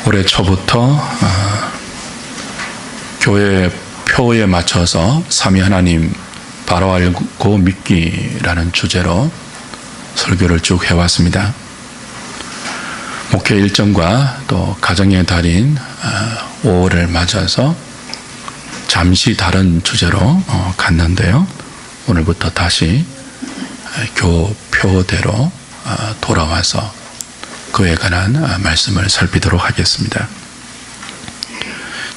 올해 초부터 교회 표에 맞춰서 삼위 하나님 바로 알고 믿기라는 주제로 설교를 쭉 해왔습니다. 목회 일정과 또 가정의 달인 5월을 맞아서 잠시 다른 주제로 갔는데요. 오늘부터 다시 교표대로 돌아와서 그에 관한 말씀을 살피도록 하겠습니다.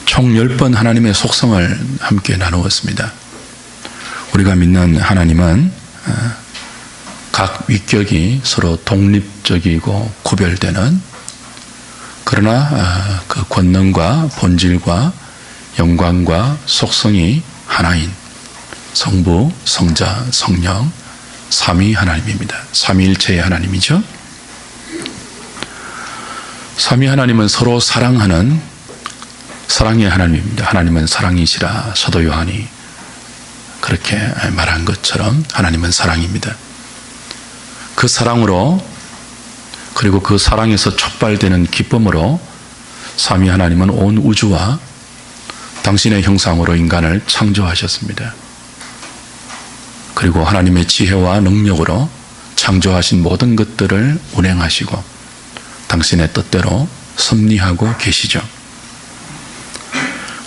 총 10번 하나님의 속성을 함께 나누었습니다. 우리가 믿는 하나님은 각 위격이 서로 독립적이고 구별되는, 그러나 그 권능과 본질과 영광과 속성이 하나인 성부, 성자, 성령 삼위 하나님입니다. 삼위일체의 하나님이죠. 삼위 하나님은 서로 사랑하는 사랑의 하나님입니다. 하나님은 사랑이시라 사도 요한이 그렇게 말한 것처럼 하나님은 사랑입니다. 그 사랑으로, 그리고 그 사랑에서 촉발되는 기쁨으로 삼위 하나님은 온 우주와 당신의 형상으로 인간을 창조하셨습니다. 그리고 하나님의 지혜와 능력으로 창조하신 모든 것들을 운행하시고 당신의 뜻대로 섭리하고 계시죠.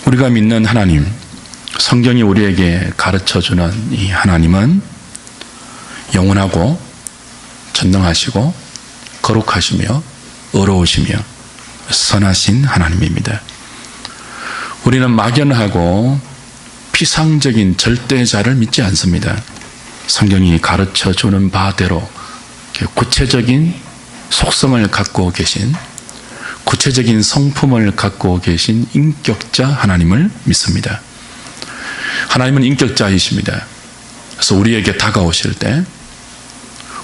우리가 믿는 하나님, 성경이 우리에게 가르쳐주는 이 하나님은 영원하고 전능하시고 거룩하시며 의로우시며 선하신 하나님입니다. 우리는 막연하고 피상적인 절대자를 믿지 않습니다. 성경이 가르쳐주는 바대로 구체적인 속성을 갖고 계신, 구체적인 성품을 갖고 계신 인격자 하나님을 믿습니다. 하나님은 인격자이십니다. 그래서 우리에게 다가오실 때,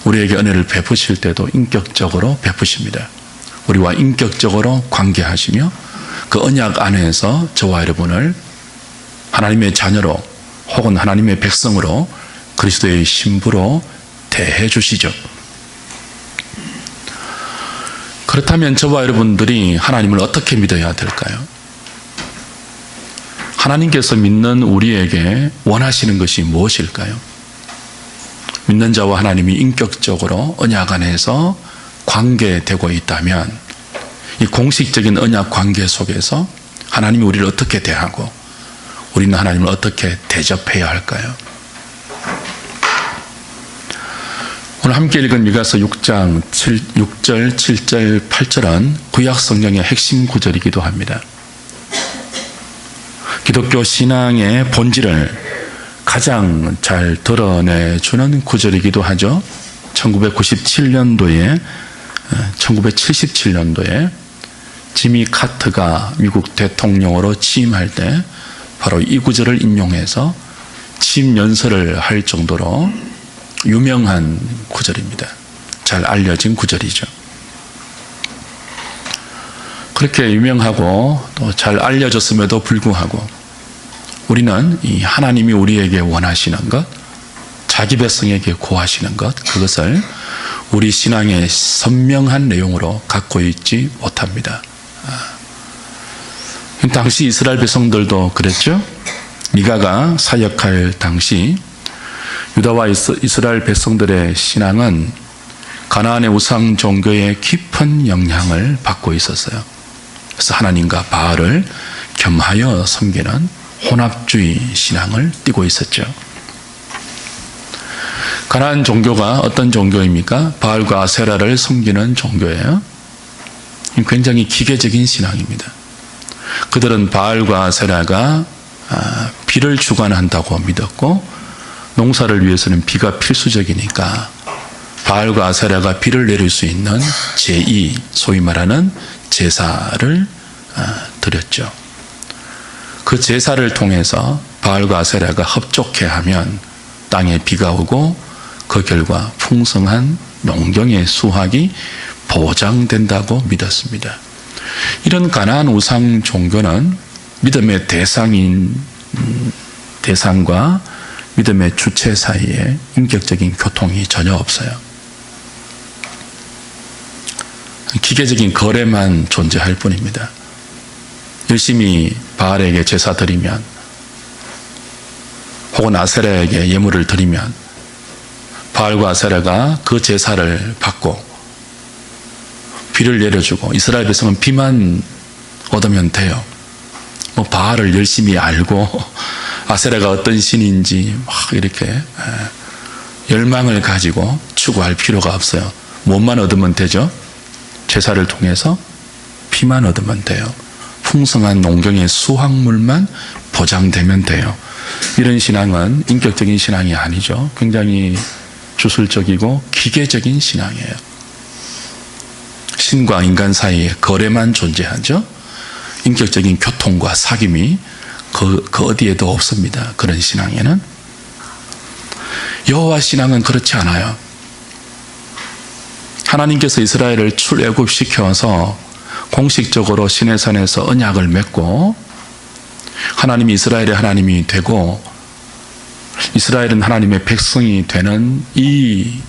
우리에게 은혜를 베푸실 때도 인격적으로 베푸십니다. 우리와 인격적으로 관계하시며 그 언약 안에서 저와 여러분을 하나님의 자녀로 혹은 하나님의 백성으로 그리스도의 신부로 대해 주시죠. 그렇다면 저와 여러분들이 하나님을 어떻게 믿어야 될까요? 하나님께서 믿는 우리에게 원하시는 것이 무엇일까요? 믿는 자와 하나님이 인격적으로 언약 안에서 관계되고 있다면 이 공식적인 언약 관계 속에서 하나님이 우리를 어떻게 대하고 우리는 하나님을 어떻게 대접해야 할까요? 오늘 함께 읽은 미가서 6장 6절, 7절, 8절은 구약 성경의 핵심 구절이기도 합니다. 기독교 신앙의 본질을 가장 잘 드러내주는 구절이기도 하죠. 1977년도에 지미 카트가 미국 대통령으로 취임할 때 바로 이 구절을 인용해서 취임 연설을 할 정도로 유명한 구절입니다. 잘 알려진 구절이죠. 그렇게 유명하고 또 잘 알려졌음에도 불구하고 우리는 이 하나님이 우리에게 원하시는 것, 자기 백성에게 구하시는 것, 그것을 우리 신앙의 선명한 내용으로 갖고 있지 못합니다. 당시 이스라엘 백성들도 그랬죠. 미가가 사역할 당시 유다와 이스라엘 백성들의 신앙은 가나안의 우상 종교의 깊은 영향을 받고 있었어요. 그래서 하나님과 바알을 겸하여 섬기는 혼합주의 신앙을 띠고 있었죠. 가나안 종교가 어떤 종교입니까? 바알과 아세라를 섬기는 종교예요. 굉장히 기계적인 신앙입니다. 그들은 바알과 아세라가 비를 주관한다고 믿었고 농사를 위해서는 비가 필수적이니까 바알과 아세라가 비를 내릴 수 있는 제2, 소위 말하는 제사를 드렸죠. 그 제사를 통해서 바알과 아세라가 협족해하면 땅에 비가 오고 그 결과 풍성한 농경의 수확이 보장된다고 믿었습니다. 이런 가나안 우상 종교는 믿음의 대상과 믿음의 주체 사이에 인격적인 교통이 전혀 없어요. 기계적인 거래만 존재할 뿐입니다. 열심히 바알에게 제사 드리면, 혹은 아세라에게 예물을 드리면 바알과 아세라가 그 제사를 받고 비를 내려주고 이스라엘 백성은 비만 얻으면 돼요. 뭐 바알을 열심히 알고 아세라가 어떤 신인지 막 이렇게 열망을 가지고 추구할 필요가 없어요. 뭐만 얻으면 되죠? 제사를 통해서 비만 얻으면 돼요. 풍성한 농경의 수확물만 보장되면 돼요. 이런 신앙은 인격적인 신앙이 아니죠. 굉장히 주술적이고 기계적인 신앙이에요. 신과 인간 사이에 거래만 존재하죠. 인격적인 교통과 사귐이 그 어디에도 없습니다. 그런 신앙에는. 여호와 신앙은 그렇지 않아요. 하나님께서 이스라엘을 출애굽시켜서 공식적으로 시내산에서 언약을 맺고 하나님이 이스라엘의 하나님이 되고 이스라엘은 하나님의 백성이 되는 이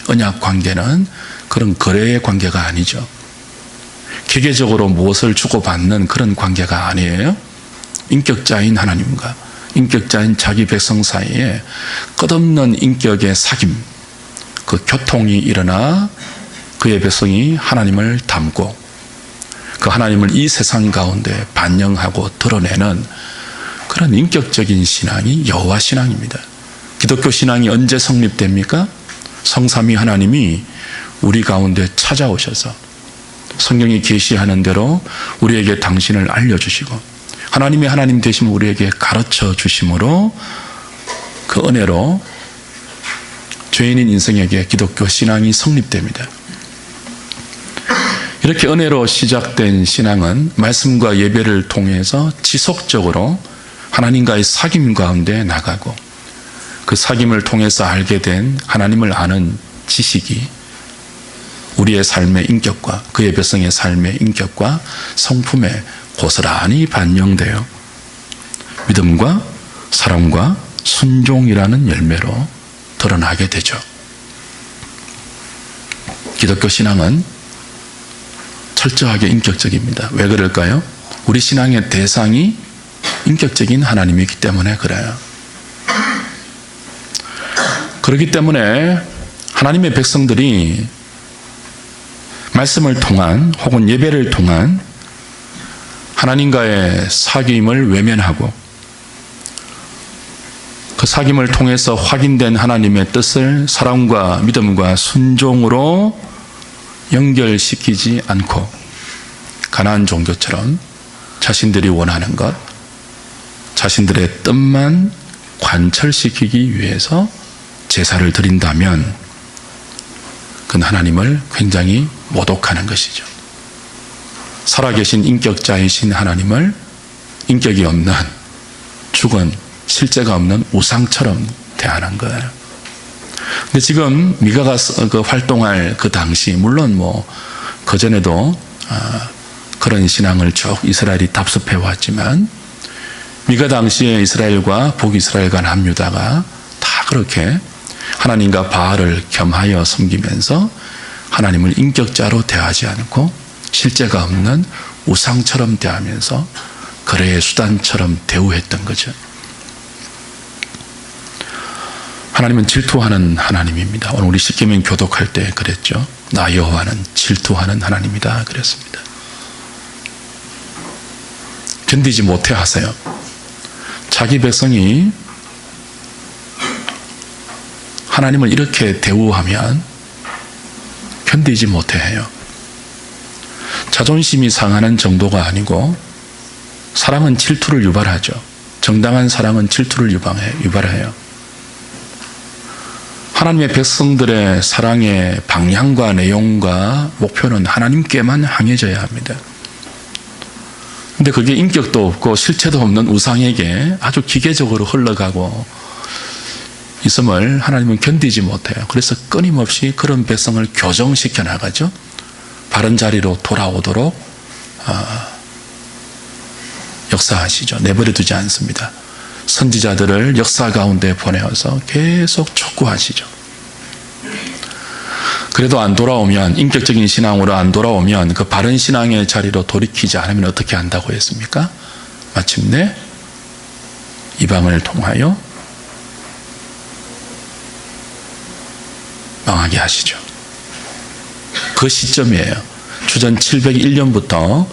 언약 관계는 그런 거래의 관계가 아니죠. 기계적으로 무엇을 주고받는 그런 관계가 아니에요. 인격자인 하나님과 인격자인 자기 백성 사이에 끝없는 인격의 사귐, 그 교통이 일어나 그의 백성이 하나님을 닮고 그 하나님을 이 세상 가운데 반영하고 드러내는 그런 인격적인 신앙이 여호와 신앙입니다. 기독교 신앙이 언제 성립됩니까? 성삼위 하나님이 우리 가운데 찾아오셔서 성경이 계시하는 대로 우리에게 당신을 알려주시고 하나님의 하나님 되심을 우리에게 가르쳐 주심으로 그 은혜로 죄인인 인생에게 기독교 신앙이 성립됩니다. 이렇게 은혜로 시작된 신앙은 말씀과 예배를 통해서 지속적으로 하나님과의 사귐 가운데 나가고 그 사귐을 통해서 알게 된 하나님을 아는 지식이 우리의 삶의 인격과 그의 백성의 삶의 인격과 성품에 고스란히 반영되어 믿음과 사랑과 순종이라는 열매로 드러나게 되죠. 기독교 신앙은 철저하게 인격적입니다. 왜 그럴까요? 우리 신앙의 대상이 인격적인 하나님이기 때문에 그래요. 그렇기 때문에 하나님의 백성들이 말씀을 통한 혹은 예배를 통한 하나님과의 사귐을 외면하고 그 사귐을 통해서 확인된 하나님의 뜻을 사랑과 믿음과 순종으로 연결시키지 않고 가나안 종교처럼 자신들이 원하는 것, 자신들의 뜻만 관철시키기 위해서 제사를 드린다면 그건 하나님을 굉장히 모독하는 것이죠. 살아계신 인격자이신 하나님을 인격이 없는 죽은 실제가 없는 우상처럼 대하는 거예요. 근데 지금 미가가 활동할 그 당시 물론 뭐 그전에도 그런 신앙을 쭉 이스라엘이 답습해 왔지만 미가 당시에 이스라엘과 북이스라엘과 남유다가 다 그렇게 하나님과 바알을 겸하여 섬기면서 하나님을 인격자로 대하지 않고 실제가 없는 우상처럼 대하면서 거래의 수단처럼 대우했던 거죠. 하나님은 질투하는 하나님입니다. 오늘 우리 십계명 교독할 때 그랬죠. 나 여호와는 질투하는 하나님이다 그랬습니다. 견디지 못해 하세요. 자기 백성이 하나님을 이렇게 대우하면 견디지 못해 해요. 자존심이 상하는 정도가 아니고 사랑은 질투를 유발하죠. 정당한 사랑은 질투를 유발해요. 하나님의 백성들의 사랑의 방향과 내용과 목표는 하나님께만 향해져야 합니다. 근데 그게 인격도 없고 실체도 없는 우상에게 아주 기계적으로 흘러가고 있음을 하나님은 견디지 못해요. 그래서 끊임없이 그런 백성을 교정시켜 나가죠. 바른 자리로 돌아오도록 역사하시죠. 내버려 두지 않습니다. 선지자들을 역사 가운데 보내어서 계속 촉구하시죠. 그래도 안 돌아오면, 인격적인 신앙으로 안 돌아오면 그 바른 신앙의 자리로 돌이키지 않으면 어떻게 한다고 했습니까? 마침내 이방을 통하여 망하게 하시죠. 그 시점이에요. 주전 701년부터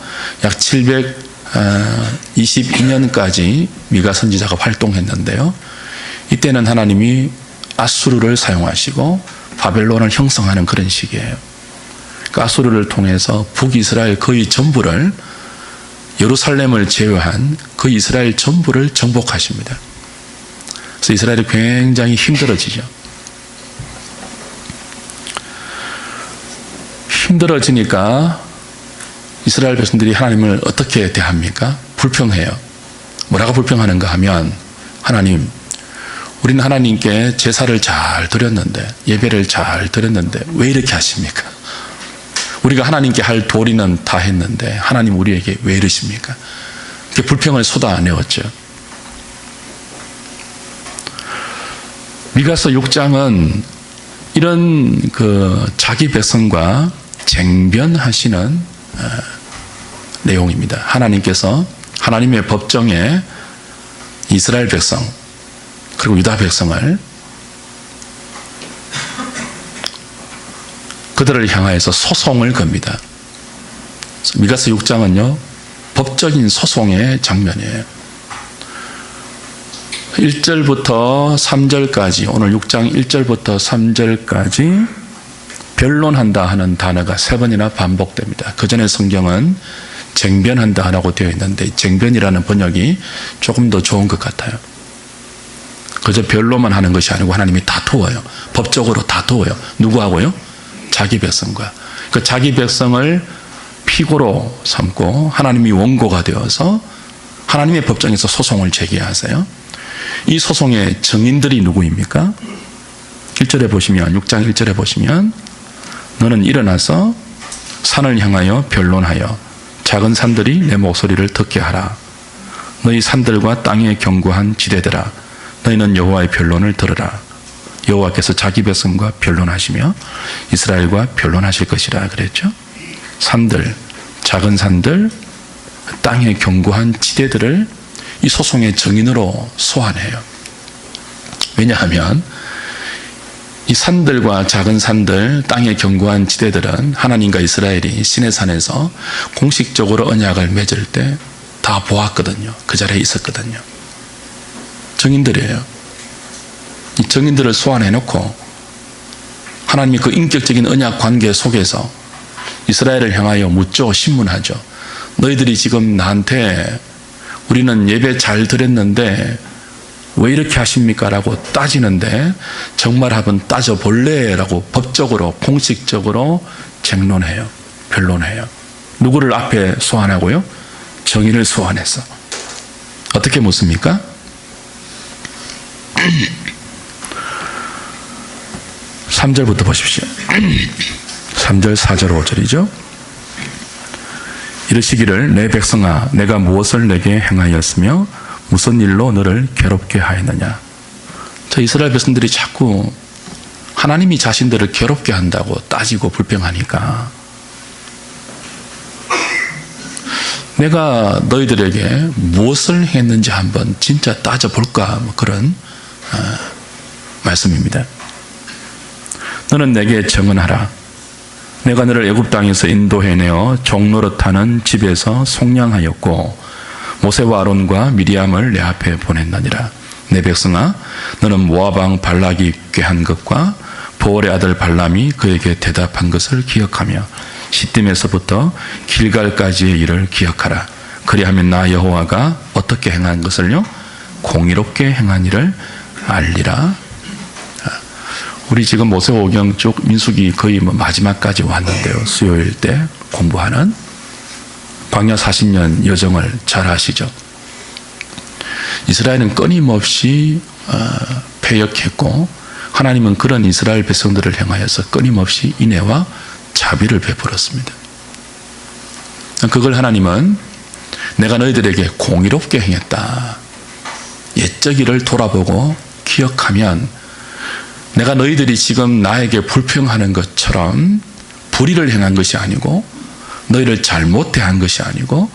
약 722년까지 미가 선지자가 활동했는데요. 이때는 하나님이 아수르를 사용하시고 바벨론을 형성하는 그런 시기예요. 그러니까 아수르를 통해서 북이스라엘 거의 전부를, 예루살렘을 제외한 그 이스라엘 전부를 정복하십니다. 그래서 이스라엘이 굉장히 힘들어지죠. 힘들어지니까 이스라엘 백성들이 하나님을 어떻게 대합니까? 불평해요. 뭐라고 불평하는가 하면, 하나님, 우리는 하나님께 제사를 잘 드렸는데, 예배를 잘 드렸는데 왜 이렇게 하십니까? 우리가 하나님께 할 도리는 다 했는데 하나님 우리에게 왜 이러십니까? 이렇게 불평을 쏟아내었죠. 미가서 6장은 이런 자기 백성과 쟁변하시는 내용입니다. 하나님께서 하나님의 법정에 이스라엘 백성 그리고 유다 백성을, 그들을 향하여서 소송을 겁니다. 미가서 6장은요, 법적인 소송의 장면이에요. 1절부터 3절까지, 오늘 6장 1절부터 3절까지 변론한다 하는 단어가 3번이나 반복됩니다. 그 전에 성경은 쟁변한다 라고 되어 있는데, 쟁변이라는 번역이 조금 더 좋은 것 같아요. 그저 변론만 하는 것이 아니고 하나님이 다투어요. 법적으로 다투어요. 누구하고요? 자기 백성과. 그 자기 백성을 피고로 삼고 하나님이 원고가 되어서 하나님의 법정에서 소송을 제기하세요. 이 소송의 증인들이 누구입니까? 1절에 보시면, 6장 1절에 보시면, 너는 일어나서 산을 향하여 변론하여 작은 산들이 내 목소리를 듣게 하라. 너희 산들과 땅에 견고한 지대들아, 너희는 여호와의 변론을 들으라. 여호와께서 자기 백성과 변론하시며 이스라엘과 변론하실 것이라 그랬죠. 산들, 작은 산들, 땅의 견고한 지대들을 이 소송의 증인으로 소환해요. 왜냐하면 이 산들과 작은 산들, 땅의 견고한 지대들은 하나님과 이스라엘이 시내산에서 공식적으로 언약을 맺을 때 다 보았거든요. 그 자리에 있었거든요. 증인들이에요. 이 증인들을 소환해놓고 하나님이 그 인격적인 언약 관계 속에서 이스라엘을 향하여 묻죠. 신문하죠. 너희들이 지금 나한테 우리는 예배 잘 드렸는데 왜 이렇게 하십니까? 라고 따지는데 정말 한번 따져볼래? 라고 법적으로 공식적으로 쟁론해요. 변론해요. 누구를 앞에 소환하고요? 정인을 소환해서. 어떻게 묻습니까? 3절부터 보십시오. 3절, 4절, 5절이죠. 이르시기를 내 백성아 내가 무엇을 내게 행하였으며 무슨 일로 너를 괴롭게 하였느냐. 저 이스라엘 백성들이 자꾸 하나님이 자신들을 괴롭게 한다고 따지고 불평하니까 내가 너희들에게 무엇을 했는지 한번 진짜 따져볼까, 뭐 그런 말씀입니다. 너는 내게 정언하라. 내가 너를 애굽 땅에서 인도해내어 종노릇하는 집에서 속량하였고 모세와 아론과 미리암을 내 앞에 보냈느니라. 내 백성아 너는 모압 왕 발락이 꾀한 것과 보올의 아들 발람이 그에게 대답한 것을 기억하며 시딤에서부터 길갈까지의 일을 기억하라. 그리하면 나 여호와가 어떻게 행한 것을요? 공의롭게 행한 일을 알리라. 우리 지금 모세오경 쪽 민수기 거의 마지막까지 왔는데요. 수요일 때 공부하는 광야 40년 여정을 잘 아시죠? 이스라엘은 끊임없이 패역했고 하나님은 그런 이스라엘 백성들을 향하여서 끊임없이 인애와 자비를 베풀었습니다. 그걸 하나님은 내가 너희들에게 공의롭게 행했다. 옛적 일을 돌아보고 기억하면 내가 너희들이 지금 나에게 불평하는 것처럼 불의를 행한 것이 아니고 너희를 잘못 대한 것이 아니고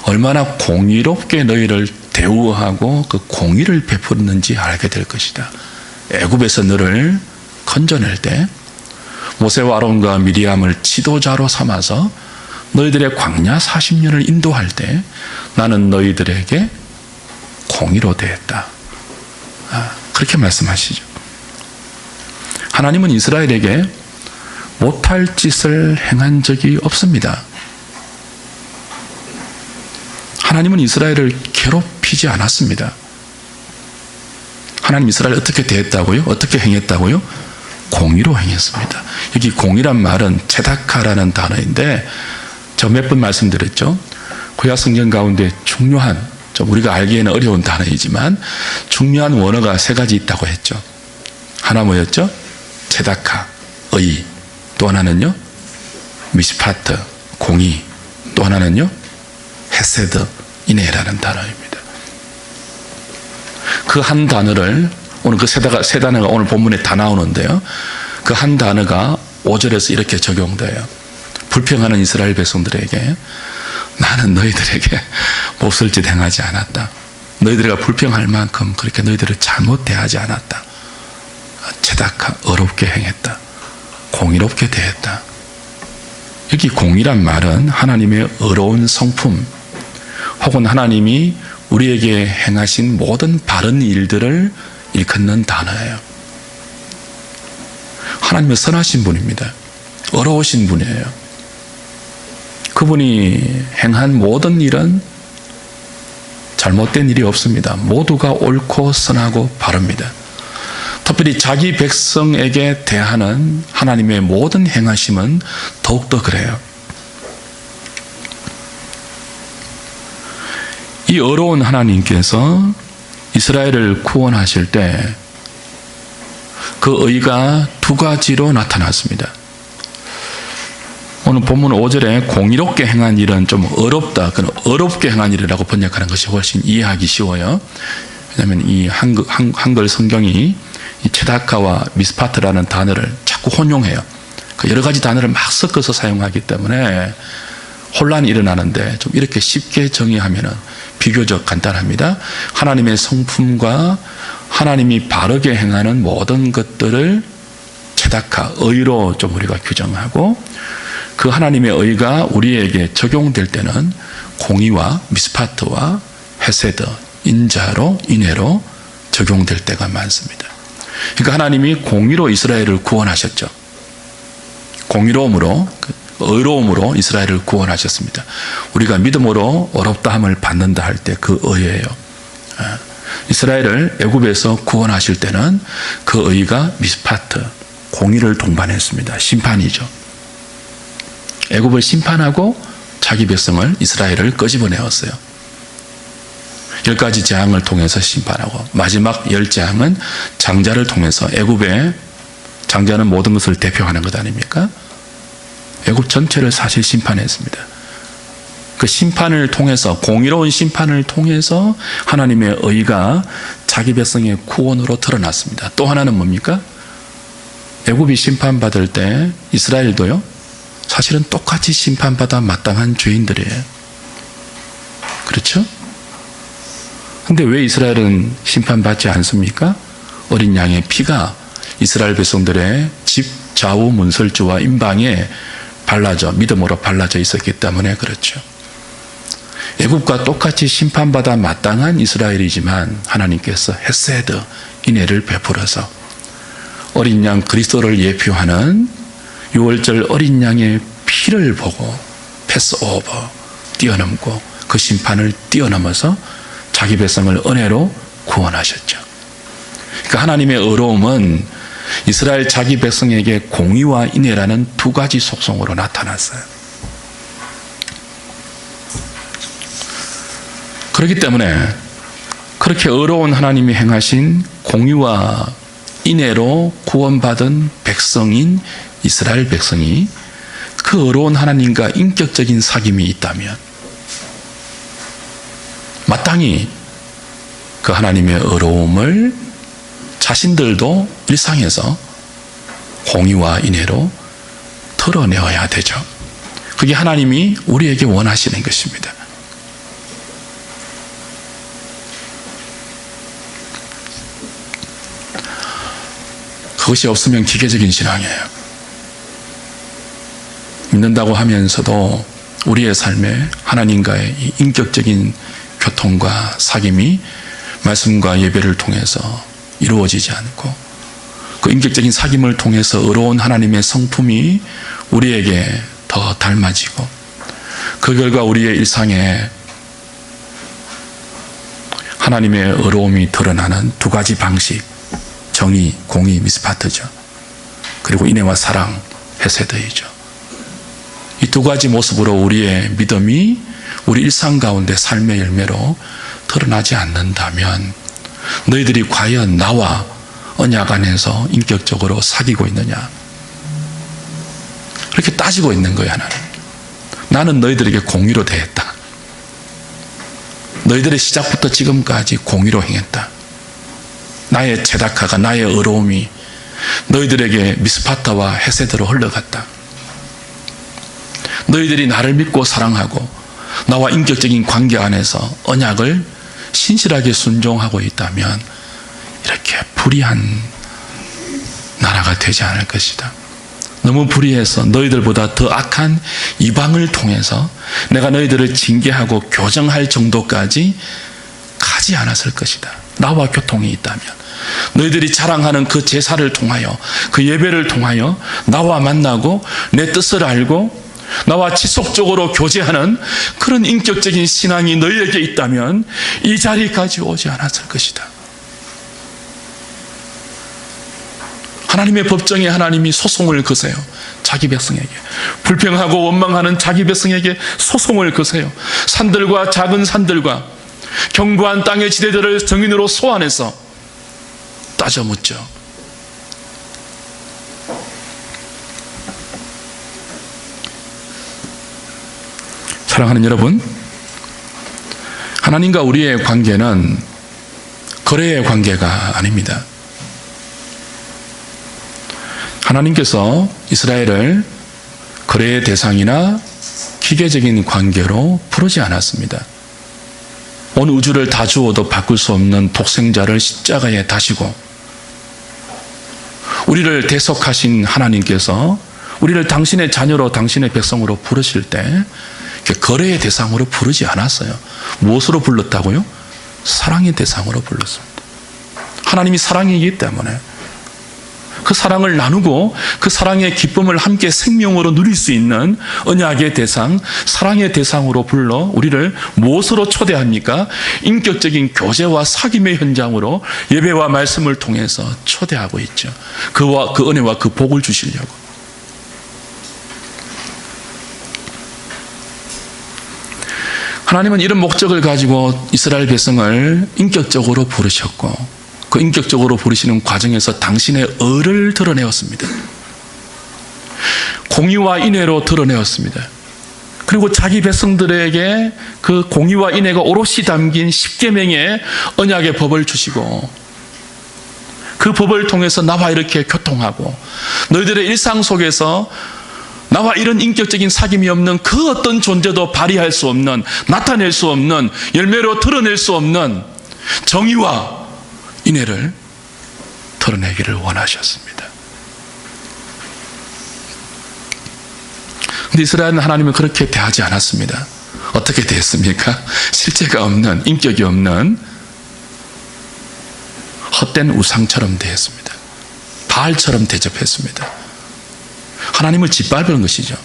얼마나 공의롭게 너희를 대우하고 그 공의를 베풀었는지 알게 될 것이다. 애굽에서 너를 건져낼 때 모세와 아론과 미리암을 지도자로 삼아서 너희들의 광야 40년을 인도할 때 나는 너희들에게 공의로 대했다. 그렇게 말씀하시죠. 하나님은 이스라엘에게 못할 짓을 행한 적이 없습니다. 하나님은 이스라엘을 괴롭히지 않았습니다. 하나님 이스라엘 어떻게 대했다고요? 어떻게 행했다고요? 공의로 행했습니다. 여기 공의란 말은 체다카라는 단어인데 저 몇 번 말씀드렸죠. 구약 성경 가운데 중요한, 좀 우리가 알기에는 어려운 단어이지만 중요한 원어가 세 가지 있다고 했죠. 하나 뭐였죠? 체다카, 의. 또 하나는요? 미스파트, 공의. 또 하나는요? 헤세드, 인애라는 단어입니다. 그 한 단어를 오늘 그 세 단어가 오늘 본문에 다 나오는데요. 그 한 단어가 5절에서 이렇게 적용돼요. 불평하는 이스라엘 백성들에게 나는 너희들에게 몹쓸 짓 행하지 않았다. 너희들과 불평할 만큼 그렇게 너희들을 잘못 대하지 않았다. 체다카, 어렵게 행했다. 공의롭게 대했다. 여기 공의란 말은 하나님의 의로운 성품 혹은 하나님이 우리에게 행하신 모든 바른 일들을 일컫는 단어예요. 하나님은 선하신 분입니다. 의로우신 분이에요. 그분이 행한 모든 일은 잘못된 일이 없습니다. 모두가 옳고 선하고 바릅니다. 특별히 자기 백성에게 대하는 하나님의 모든 행하심은 더욱더 그래요. 이 의로운 하나님께서 이스라엘을 구원하실 때 그 의가 두 가지로 나타났습니다. 오늘 본문 5절에 공의롭게 행한 일은 좀 어렵다. 그런 어렵게 행한 일이라고 번역하는 것이 훨씬 이해하기 쉬워요. 왜냐하면 이 한글 성경이 이 체다카와 미스파트라는 단어를 자꾸 혼용해요. 여러 가지 단어를 막 섞어서 사용하기 때문에 혼란이 일어나는데 좀 이렇게 쉽게 정의하면은 비교적 간단합니다. 하나님의 성품과 하나님이 바르게 행하는 모든 것들을 체다카, 의로 좀 우리가 규정하고 그 하나님의 의가 우리에게 적용될 때는 공의와 미스파트와 헤세드, 인자로, 인애로 적용될 때가 많습니다. 그러니까 하나님이 공의로 이스라엘을 구원하셨죠. 공의로움으로, 의로움으로 이스라엘을 구원하셨습니다. 우리가 믿음으로 어렵다함을 받는다 할 때 그 의예요. 이스라엘을 애굽에서 구원하실 때는 그 의가 미스파트, 공의를 동반했습니다. 심판이죠. 애굽을 심판하고 자기 백성을 이스라엘을 끄집어내었어요. 10가지 재앙을 통해서 심판하고 마지막 10재앙은 장자를 통해서 애굽의 장자는 모든 것을 대표하는 것 아닙니까? 애굽 전체를 사실 심판했습니다. 그 심판을 통해서 공의로운 심판을 통해서 하나님의 의가 자기 백성의 구원으로 드러났습니다. 또 하나는 뭡니까? 애굽이 심판받을 때 이스라엘도요 사실은 똑같이 심판받아 마땅한 죄인들이에요. 그렇죠? 근데 왜 이스라엘은 심판받지 않습니까? 어린 양의 피가 이스라엘 백성들의 집 좌우 문설주와 임방에 발라져 믿음으로 발라져 있었기 때문에 그렇죠. 애굽과 똑같이 심판받아 마땅한 이스라엘이지만 하나님께서 헤세드, 인애를 베풀어서 어린 양 그리스도를 예표하는 6월절 어린 양의 피를 보고 패스오버, 뛰어넘고 그 심판을 뛰어넘어서 자기 백성을 은혜로 구원하셨죠. 그러니까 하나님의 의로움은 이스라엘 자기 백성에게 공의와 인애라는 두 가지 속성으로 나타났어요. 그렇기 때문에 그렇게 의로운 하나님이 행하신 공의와 인애로 구원받은 백성인 이스라엘 백성이 그 의로운 하나님과 인격적인 사귐이 있다면 마땅히 그 하나님의 의로움을 자신들도 일상에서 공의와 인애로 드러내어야 되죠. 그게 하나님이 우리에게 원하시는 것입니다. 그것이 없으면 기계적인 신앙이에요. 믿는다고 하면서도 우리의 삶에 하나님과의 이 인격적인 교통과 사귐이 말씀과 예배를 통해서 이루어지지 않고 그 인격적인 사귐을 통해서 의로운 하나님의 성품이 우리에게 더 닮아지고 그 결과 우리의 일상에 하나님의 의로움이 드러나는 두 가지 방식, 정의, 공의, 미스파트죠. 그리고 인애와 사랑, 헤세드이죠. 이 두 가지 모습으로 우리의 믿음이 우리 일상 가운데 삶의 열매로 드러나지 않는다면 너희들이 과연 나와 언약 안에서 인격적으로 사귀고 있느냐, 그렇게 따지고 있는 거야. 나는 너희들에게 공의로 대했다. 너희들의 시작부터 지금까지 공의로 행했다. 나의 제다카가, 나의 의로움이 너희들에게 미스파타와 헤세드로 흘러갔다. 너희들이 나를 믿고 사랑하고 나와 인격적인 관계 안에서 언약을 신실하게 순종하고 있다면 이렇게 불의한 나라가 되지 않을 것이다. 너무 불의해서 너희들보다 더 악한 이방을 통해서 내가 너희들을 징계하고 교정할 정도까지 가지 않았을 것이다. 나와 교통이 있다면 너희들이 자랑하는 그 제사를 통하여, 그 예배를 통하여 나와 만나고 내 뜻을 알고 나와 지속적으로 교제하는 그런 인격적인 신앙이 너희에게 있다면 이 자리까지 오지 않았을 것이다. 하나님의 법정에 하나님이 소송을 거세요. 자기 백성에게. 불평하고 원망하는 자기 백성에게 소송을 거세요. 산들과 작은 산들과 견고한 땅의 지대들을 정인으로 소환해서 따져 묻죠. 사랑하는 여러분, 하나님과 우리의 관계는 거래의 관계가 아닙니다. 하나님께서 이스라엘을 거래의 대상이나 기계적인 관계로 부르지 않았습니다. 온 우주를 다 주어도 바꿀 수 없는 독생자를 십자가에 다시고 우리를 대속하신 하나님께서 우리를 당신의 자녀로, 당신의 백성으로 부르실 때 거래의 대상으로 부르지 않았어요. 무엇으로 불렀다고요? 사랑의 대상으로 불렀습니다. 하나님이 사랑이기 때문에 그 사랑을 나누고 그 사랑의 기쁨을 함께 생명으로 누릴 수 있는 언약의 대상, 사랑의 대상으로 불러 우리를 무엇으로 초대합니까? 인격적인 교제와 사귐의 현장으로 예배와 말씀을 통해서 초대하고 있죠. 그 은혜와 그 복을 주시려고. 하나님은 이런 목적을 가지고 이스라엘 백성을 인격적으로 부르셨고 그 인격적으로 부르시는 과정에서 당신의 의를 드러내었습니다. 공의와 인애로 드러내었습니다. 그리고 자기 백성들에게 그 공의와 인애가 오롯이 담긴 십계명의 언약의 법을 주시고 그 법을 통해서 나와 이렇게 교통하고 너희들의 일상 속에서 나와 이런 인격적인 사귐이 없는 그 어떤 존재도 발휘할 수 없는, 나타낼 수 없는, 열매로 드러낼 수 없는 정의와 인애를 드러내기를 원하셨습니다. 그런데 이스라엘은 하나님을 그렇게 대하지 않았습니다. 어떻게 대했습니까? 실제가 없는, 인격이 없는 헛된 우상처럼 대했습니다. 바알처럼 대접했습니다. 하나님을 짓밟은 것이죠.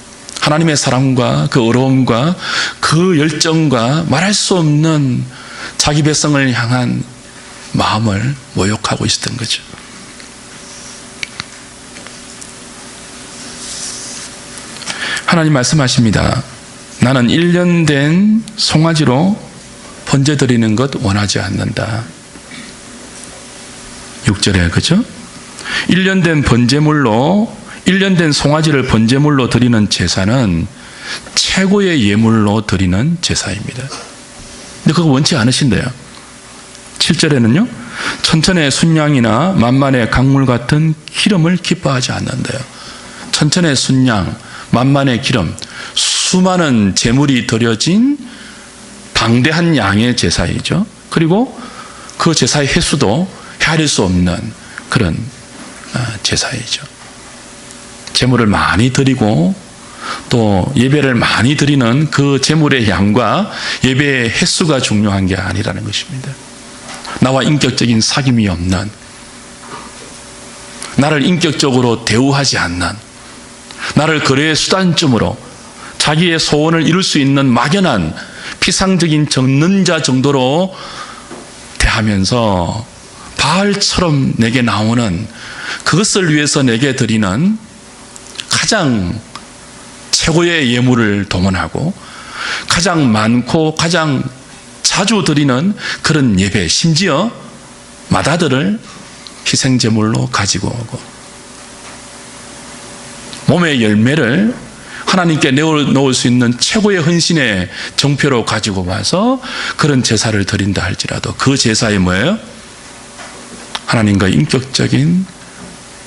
하나님의 사랑과 그 의로움과 그 열정과 말할 수 없는 자기 백성을 향한 마음을 모욕하고 있었던 거죠. 하나님 말씀하십니다. 나는 1년 된 송아지로 번제 드리는 것 원하지 않는다. 6절에 그죠? 1년 된 번제물로 1년 된 송아지를 번제물로 드리는 제사는 최고의 예물로 드리는 제사입니다. 근데 그거 원치 않으신대요. 7절에는요. 천천의 순양이나 만만의 강물 같은 기름을 기뻐하지 않는데요. 천천의 순양, 만만의 기름, 수많은 제물이 드려진 방대한 양의 제사이죠. 그리고 그 제사의 횟수도 헤아릴 수 없는 그런 제사이죠. 제물을 많이 드리고 또 예배를 많이 드리는 그 제물의 양과 예배의 횟수가 중요한 게 아니라는 것입니다. 나와 인격적인 사귐이 없는, 나를 인격적으로 대우하지 않는, 나를 거래의 수단점으로 자기의 소원을 이룰 수 있는 막연한 피상적인 적는 자 정도로 대하면서 바알처럼 내게 나오는, 그것을 위해서 내게 드리는 가장 최고의 예물을 동원하고 가장 많고 가장 자주 드리는 그런 예배, 심지어 마다들을 희생제물로 가지고 오고 몸의 열매를 하나님께 내어놓을 수 있는 최고의 헌신의 정표로 가지고 와서 그런 제사를 드린다 할지라도 그 제사에 뭐예요? 하나님과 인격적인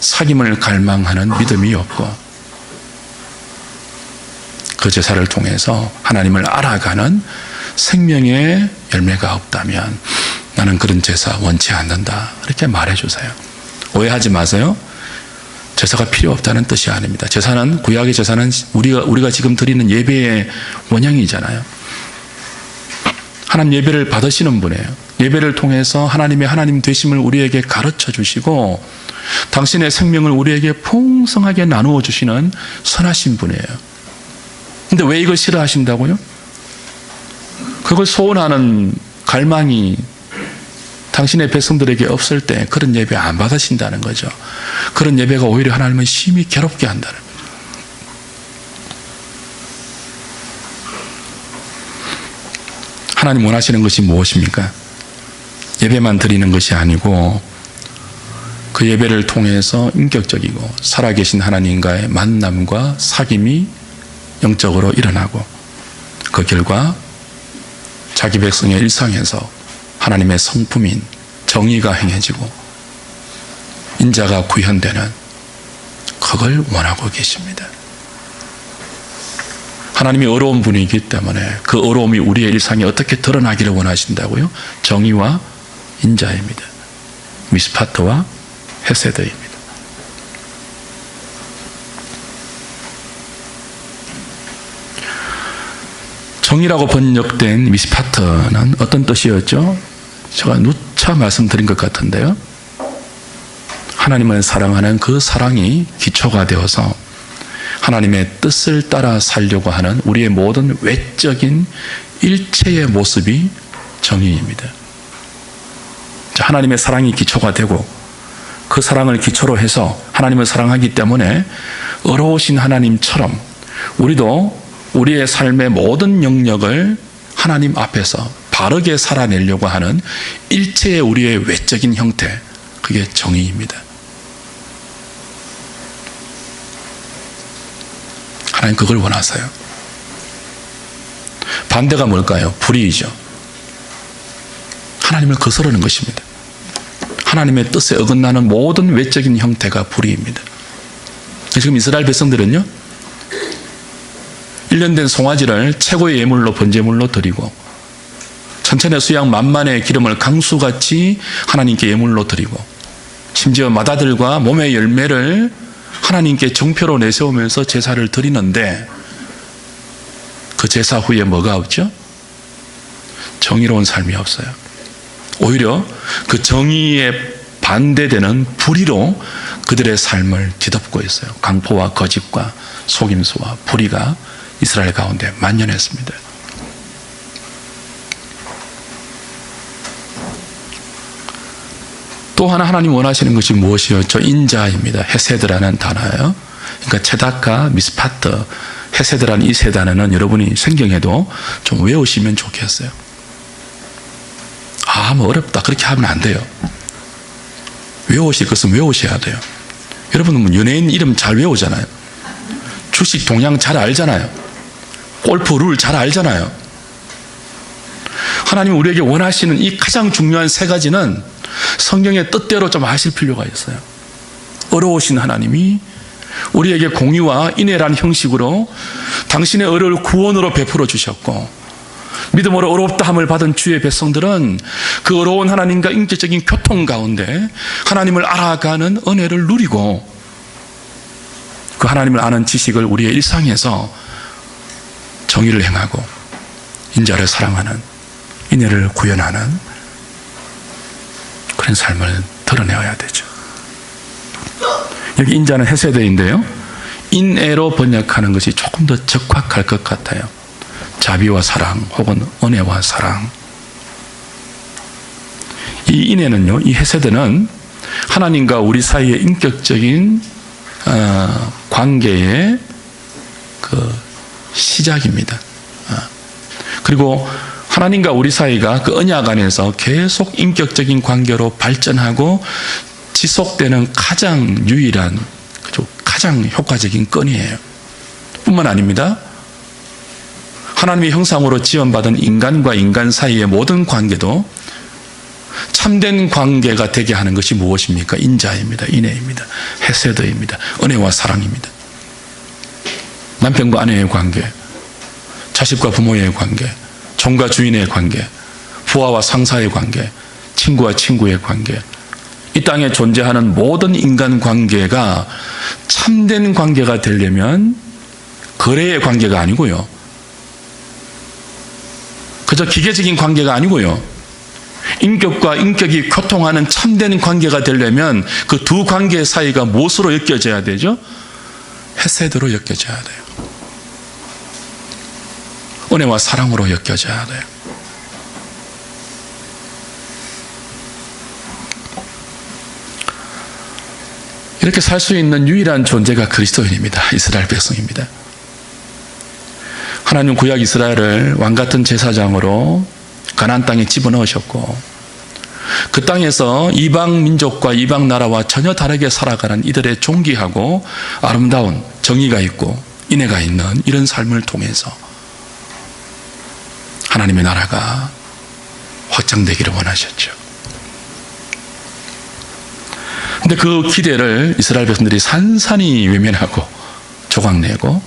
사귐을 갈망하는 믿음이 없고 그 제사를 통해서 하나님을 알아가는 생명의 열매가 없다면 나는 그런 제사 원치 않는다. 이렇게 말해주세요. 오해하지 마세요. 제사가 필요 없다는 뜻이 아닙니다. 제사는, 구약의 제사는 우리가 지금 드리는 예배의 원형이잖아요. 하나님 예배를 받으시는 분이에요. 예배를 통해서 하나님의 하나님 되심을 우리에게 가르쳐 주시고 당신의 생명을 우리에게 풍성하게 나누어 주시는 선하신 분이에요. 근데 왜 이걸 싫어하신다고요? 그걸 소원하는 갈망이 당신의 백성들에게 없을 때 그런 예배 안 받으신다는 거죠. 그런 예배가 오히려 하나님은 심히 괴롭게 한다는 거죠. 하나님 원하시는 것이 무엇입니까? 예배만 드리는 것이 아니고 그 예배를 통해서 인격적이고 살아계신 하나님과의 만남과 사귐이 영적으로 일어나고 그 결과 자기 백성의 일상에서 하나님의 성품인 정의가 행해지고 인자가 구현되는 그걸 원하고 계십니다. 하나님이 어려운 분이기 때문에 그 어려움이 우리의 일상에 어떻게 드러나기를 원하신다고요? 정의와 인자입니다. 미스파트와 헤세드입니다. 정의라고 번역된 미스파트는 어떤 뜻이었죠? 제가 누차 말씀드린 것 같은데요. 하나님을 사랑하는 그 사랑이 기초가 되어서 하나님의 뜻을 따라 살려고 하는 우리의 모든 외적인 일체의 모습이 정의입니다. 하나님의 사랑이 기초가 되고 그 사랑을 기초로 해서 하나님을 사랑하기 때문에 어려우신 하나님처럼 우리도 우리의 삶의 모든 영역을 하나님 앞에서 바르게 살아내려고 하는 일체의 우리의 외적인 형태, 그게 정의입니다. 하나님 그걸 원하세요. 반대가 뭘까요? 불의이죠. 하나님을 거스르는 것입니다. 하나님의 뜻에 어긋나는 모든 외적인 형태가 불의입니다. 지금 이스라엘 백성들은요, 1년 된 송아지를 최고의 예물로 번제물로 드리고 천천의 수양 만만의 기름을 강수같이 하나님께 예물로 드리고 심지어 마다들과 몸의 열매를 하나님께 정표로 내세우면서 제사를 드리는데 그 제사 후에 뭐가 없죠? 정의로운 삶이 없어요. 오히려 그 정의에 반대되는 불의로 그들의 삶을 뒤덮고 있어요. 강포와 거짓과 속임수와 불의가 이스라엘 가운데 만연했습니다. 또 하나 하나님 원하시는 것이 무엇이었죠? 인자입니다. 헤세드라는 단어예요. 그러니까 체다카, 미스파트, 헤세드라는 이 세 단어는 여러분이 생경에도 좀 외우시면 좋겠어요. 뭐 어렵다 그렇게 하면 안 돼요. 외우실 것은 외우셔야 돼요. 여러분은 연예인 이름 잘 외우잖아요. 주식 동향 잘 알잖아요. 골프 룰 잘 알잖아요. 하나님이 우리에게 원하시는 이 가장 중요한 세 가지는 성경의 뜻대로 좀 아실 필요가 있어요. 어려우신 하나님이 우리에게 공의와 인애란 형식으로 당신의 의를 구원으로 베풀어 주셨고, 믿음으로 어렵다함을 받은 주의 백성들은 그 어려운 하나님과 인격적인 교통 가운데 하나님을 알아가는 은혜를 누리고, 그 하나님을 아는 지식을 우리의 일상에서 정의를 행하고 인자를 사랑하는, 인애를 구현하는 그런 삶을 드러내어야 되죠. 여기 인자는 헤세드인데요, 인애로 번역하는 것이 조금 더 적확할 것 같아요. 자비와 사랑 혹은 은혜와 사랑. 이 인애는요, 이 헤세드는 하나님과 우리 사이의 인격적인 관계의 그 시작입니다. 그리고 하나님과 우리 사이가 그 언약 안에서 계속 인격적인 관계로 발전하고 지속되는 가장 유일한, 가장 효과적인 건이에요. 뿐만 아닙니다. 하나님의 형상으로 지원받은 인간과 인간 사이의 모든 관계도 참된 관계가 되게 하는 것이 무엇입니까? 인자입니다. 인애입니다. 헤세드입니다. 은혜와 사랑입니다. 남편과 아내의 관계, 자식과 부모의 관계, 종과 주인의 관계, 부하와 상사의 관계, 친구와 친구의 관계, 이 땅에 존재하는 모든 인간 관계가 참된 관계가 되려면 거래의 관계가 아니고요, 그저 기계적인 관계가 아니고요, 인격과 인격이 교통하는 참된 관계가 되려면 그 두 관계 사이가 무엇으로 엮여져야 되죠? 헤세드로 엮여져야 돼요. 은혜와 사랑으로 엮여져야 돼요. 이렇게 살 수 있는 유일한 존재가 그리스도인입니다. 이스라엘 백성입니다. 하나님 구약 이스라엘을 왕같은 제사장으로 가나안 땅에 집어넣으셨고, 그 땅에서 이방 민족과 이방 나라와 전혀 다르게 살아가는 이들의 존귀하고 아름다운 정의가 있고 인애가 있는 이런 삶을 통해서 하나님의 나라가 확장되기를 원하셨죠. 그런데 그 기대를 이스라엘 백성들이 산산이 외면하고 조각내고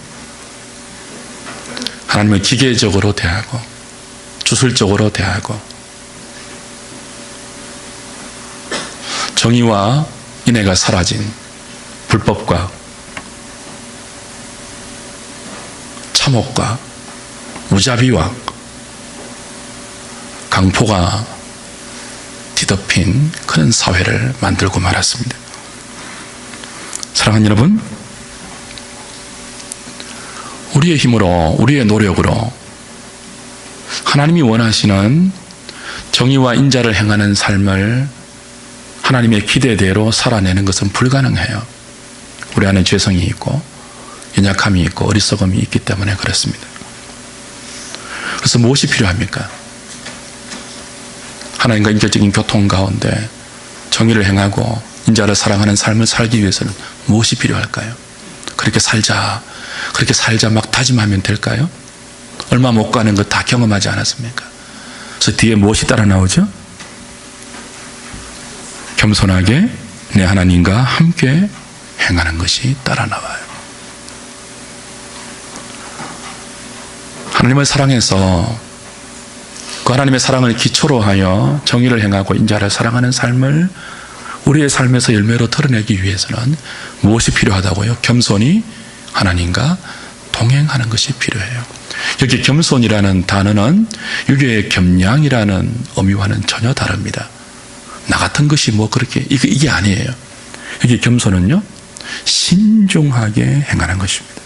하나님을 기계적으로 대하고 주술적으로 대하고 정의와 인애가 사라진 불법과 참혹과 무자비와 강포가 뒤덮인 그런 사회를 만들고 말았습니다. 사랑하는 여러분, 우리의 힘으로, 우리의 노력으로 하나님이 원하시는 정의와 인자를 행하는 삶을 하나님의 기대대로 살아내는 것은 불가능해요. 우리 안에 죄성이 있고 연약함이 있고 어리석음이 있기 때문에 그렇습니다. 그래서 무엇이 필요합니까? 하나님과 인격적인 교통 가운데 정의를 행하고 인자를 사랑하는 삶을 살기 위해서는 무엇이 필요할까요? 그렇게 살자 막 다짐하면 될까요? 얼마 못 가는 거 다 경험하지 않았습니까? 그래서 뒤에 무엇이 따라 나오죠? 겸손하게 내 하나님과 함께 행하는 것이 따라 나와요. 하나님을 사랑해서 그 하나님의 사랑을 기초로 하여 정의를 행하고 인자를 사랑하는 삶을 우리의 삶에서 열매로 드러내기 위해서는 무엇이 필요하다고요? 겸손히 하나님과 동행하는 것이 필요해요. 여기 겸손이라는 단어는 유교의 겸양이라는 의미와는 전혀 다릅니다. 나 같은 것이 뭐 그렇게 이게 아니에요. 여기 겸손은요, 신중하게 행하는 것입니다.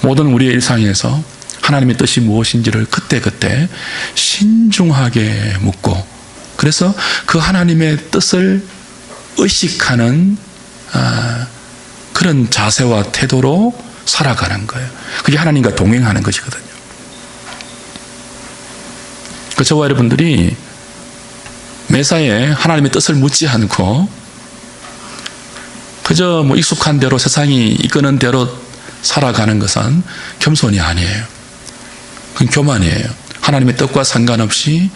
모든 우리의 일상에서 하나님의 뜻이 무엇인지를 그때그때 신중하게 묻고, 그래서 그 하나님의 뜻을 의식하는 그런 자세와 태도로 살아가는 거예요. 그게 하나님과 동행하는 것이거든요. 그 저와 여러분들이 매사에 하나님의 뜻을 묻지 않고 그저 뭐 익숙한 대로 세상이 이끄는 대로 살아가는 것은 겸손이 아니에요. 그건 교만이에요. 하나님의 뜻과 상관없이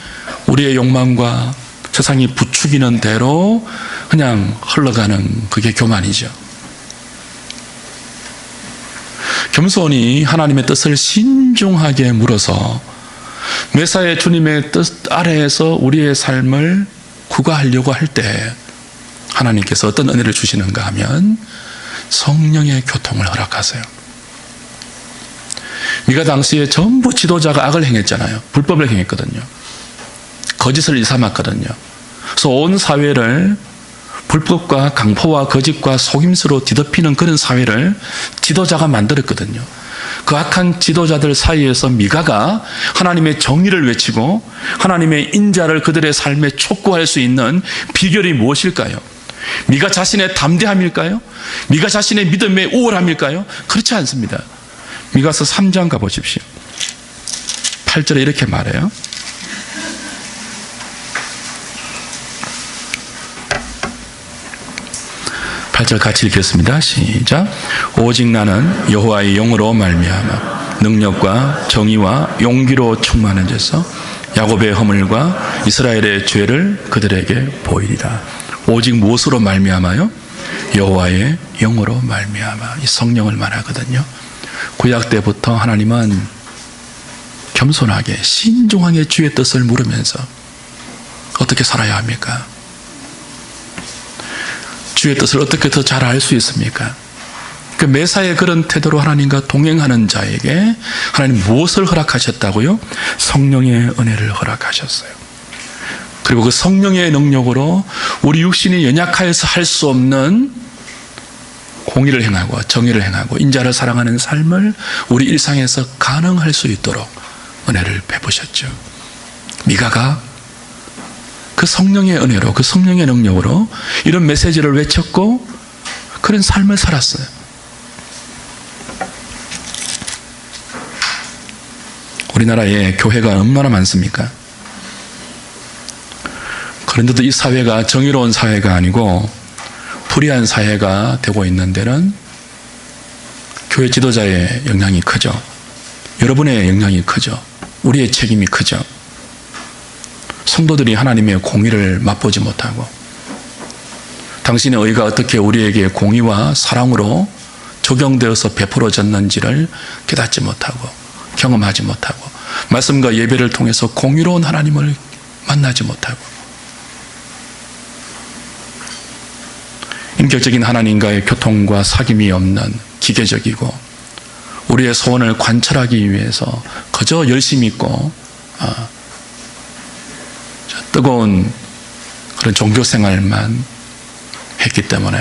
우리의 욕망과 세상이 부추기는 대로 그냥 흘러가는 그게 교만이죠. 겸손히 하나님의 뜻을 신중하게 물어서 메사의 주님의 뜻 아래에서 우리의 삶을 구가하려고 할 때 하나님께서 어떤 은혜를 주시는가 하면 성령의 교통을 허락하세요. 미가 당시에 전부 지도자가 악을 행했잖아요. 불법을 행했거든요. 거짓을 일삼았거든요. 그래서 온 사회를 불법과 강포와 거짓과 속임수로 뒤덮이는 그런 사회를 지도자가 만들었거든요. 그 악한 지도자들 사이에서 미가가 하나님의 정의를 외치고 하나님의 인자를 그들의 삶에 촉구할 수 있는 비결이 무엇일까요? 미가 자신의 담대함일까요? 미가 자신의 믿음의 우월함일까요? 그렇지 않습니다. 미가서 3장 가보십시오. 8절에 이렇게 말해요. 8절 같이 읽겠습니다. 시작. 오직 나는 여호와의 영으로 말미암아 능력과 정의와 용기로 충만해져서 야곱의 허물과 이스라엘의 죄를 그들에게 보이리라. 오직 무엇으로 말미암아요? 여호와의 영으로 말미암아. 이 성령을 말하거든요. 구약 때부터 하나님은 겸손하게 신중하게 주의 뜻을 물으면서 어떻게 살아야 합니까? 주의 뜻을 어떻게 더 잘 알 수 있습니까? 그 매사에 그런 태도로 하나님과 동행하는 자에게 하나님 무엇을 허락하셨다고요? 성령의 은혜를 허락하셨어요. 그리고 그 성령의 능력으로 우리 육신이 연약하여서 할 수 없는 공의를 행하고 정의를 행하고 인자를 사랑하는 삶을 우리 일상에서 가능할 수 있도록 은혜를 베푸셨죠. 미가가 그 성령의 은혜로, 그 성령의 능력으로 이런 메시지를 외쳤고 그런 삶을 살았어요. 우리나라에 교회가 얼마나 많습니까? 그런데도 이 사회가 정의로운 사회가 아니고 불의한 사회가 되고 있는 데는 교회 지도자의 영향이 크죠. 여러분의 영향이 크죠. 우리의 책임이 크죠. 성도들이 하나님의 공의를 맛보지 못하고 당신의 의가 어떻게 우리에게 공의와 사랑으로 적용되어서 베풀어졌는지를 깨닫지 못하고 경험하지 못하고 말씀과 예배를 통해서 공의로운 하나님을 만나지 못하고 인격적인 하나님과의 교통과 사귐이 없는 기계적이고 우리의 소원을 관철하기 위해서 그저 열심히 있고 뜨거운 그런 종교 생활만 했기 때문에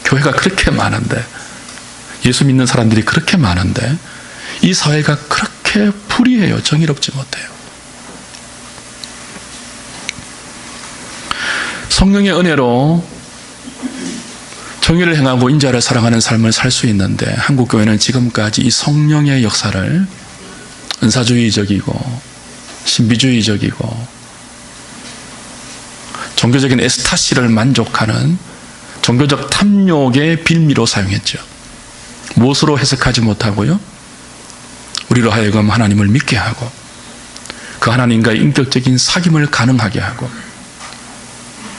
교회가 그렇게 많은데 예수 믿는 사람들이 그렇게 많은데 이 사회가 그렇게 불의해요. 정의롭지 못해요. 성령의 은혜로 정의를 행하고 인자를 사랑하는 삶을 살 수 있는데 한국 교회는 지금까지 이 성령의 역사를 은사주의적이고 신비주의적이고 종교적인 에스타시를 만족하는 종교적 탐욕의 빌미로 사용했죠. 무엇으로 해석하지 못하고요? 우리로 하여금 하나님을 믿게 하고 그 하나님과의 인격적인 사귐을 가능하게 하고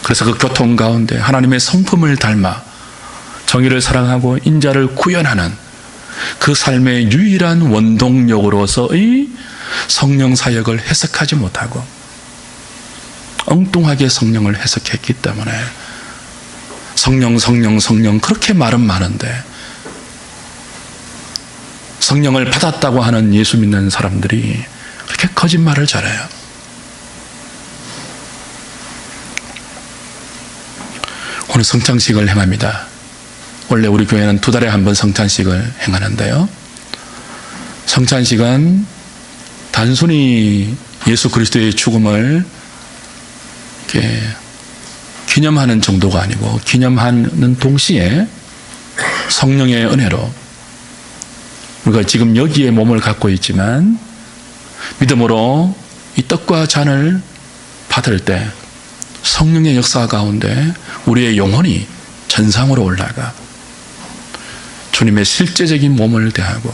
그래서 그 교통 가운데 하나님의 성품을 닮아 정의를 사랑하고 인자를 구현하는 그 삶의 유일한 원동력으로서의 성령 사역을 해석하지 못하고 엉뚱하게 성령을 해석했기 때문에 성령 그렇게 말은 많은데 성령을 받았다고 하는 예수 믿는 사람들이 그렇게 거짓말을 잘해요. 오늘 성찬식을 행합니다. 원래 우리 교회는 2달에 한 번 성찬식을 행하는데요. 성찬식은 단순히 예수 그리스도의 죽음을 이렇게 기념하는 정도가 아니고 기념하는 동시에 성령의 은혜로 우리가 지금 여기에 몸을 갖고 있지만 믿음으로 이 떡과 잔을 받을 때 성령의 역사 가운데 우리의 영혼이 전상으로 올라가 주님의 실제적인 몸을 대하고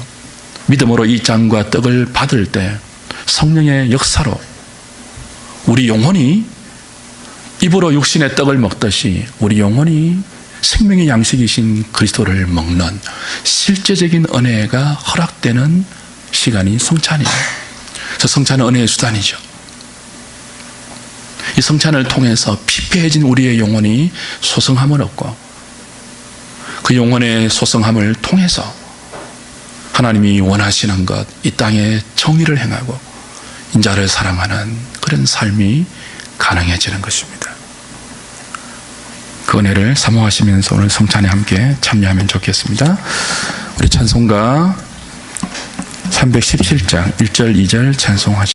믿음으로 이 잔과 떡을 받을 때 성령의 역사로 우리 영혼이 입으로 육신의 떡을 먹듯이 우리 영혼이 생명의 양식이신 그리스도를 먹는 실제적인 은혜가 허락되는 시간이 성찬이에요. 저 성찬은 은혜의 수단이죠. 이 성찬을 통해서 피폐해진 우리의 영혼이 소성함을 얻고 그 영혼의 소성함을 통해서 하나님이 원하시는 것, 이 땅에 정의를 행하고 인자를 사랑하는 그런 삶이 가능해지는 것입니다. 그 은혜를 사모하시면서 오늘 성찬에 함께 참여하면 좋겠습니다. 우리 찬송가 317장 1절 2절 찬송하시죠.